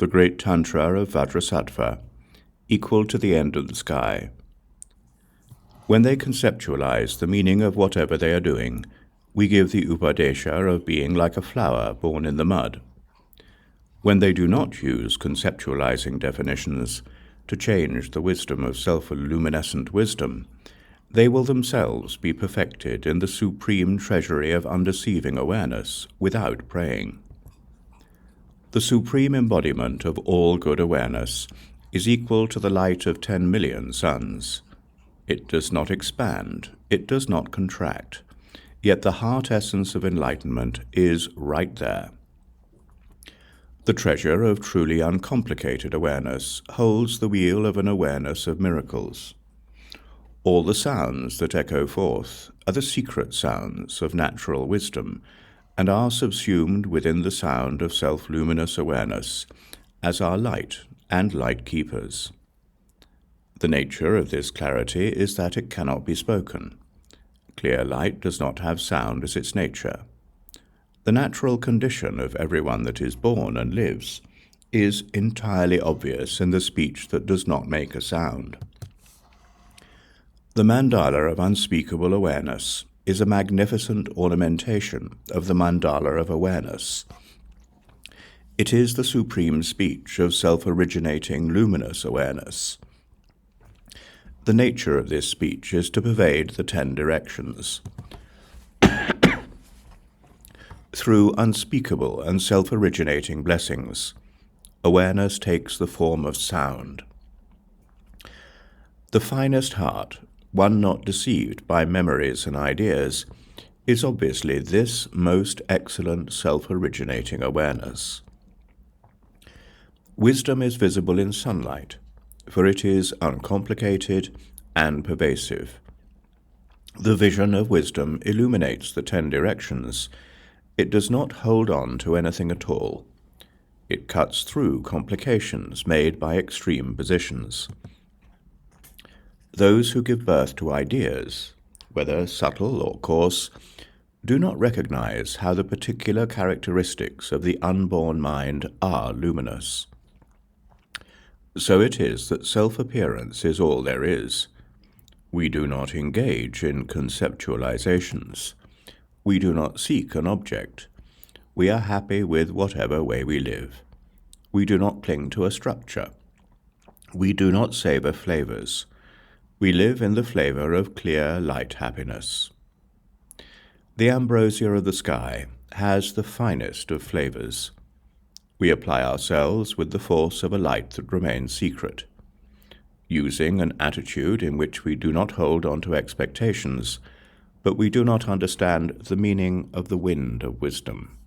the Great Tantra of Vajrasattva, equal to the end of the sky. When they conceptualize the meaning of whatever they are doing, we give the Upadesha of being like a flower born in the mud. When they do not use conceptualizing definitions to change the wisdom of self-luminescent wisdom, they will themselves be perfected in the supreme treasury of undeceiving awareness without praying. The supreme embodiment of all good awareness is equal to the light of 10 million suns. It does not expand, it does not contract, yet the heart essence of enlightenment is right there. The treasure of truly uncomplicated awareness holds the wheel of an awareness of miracles. All the sounds that echo forth are the secret sounds of natural wisdom and are subsumed within the sound of self-luminous awareness, as are light and light keepers. The nature of this clarity is that it cannot be spoken. Clear light does not have sound as its nature. The natural condition of everyone that is born and lives is entirely obvious in the speech that does not make a sound. The mandala of unspeakable awareness is a magnificent ornamentation of the mandala of awareness. It is the supreme speech of self-originating luminous awareness. The nature of this speech is to pervade the 10 directions. Through unspeakable and self-originating blessings, awareness takes the form of sound. The finest heart, one not deceived by memories and ideas, is obviously this most excellent self-originating awareness. Wisdom is visible in sunlight, for it is uncomplicated and pervasive. The vision of wisdom illuminates the 10 directions. It does not hold on to anything at all. It cuts through complications made by extreme positions. Those who give birth to ideas, whether subtle or coarse, do not recognize how the particular characteristics of the unborn mind are luminous. So it is that self-appearance is all there is. We do not engage in conceptualizations. We do not seek an object. We are happy with whatever way we live. We do not cling to a structure. We do not savor flavors. We live in the flavor of clear, light happiness. The ambrosia of the sky has the finest of flavors. We apply ourselves with the force of a light that remains secret. Using an attitude in which we do not hold on to expectations, but we do not understand the meaning of the wind of wisdom.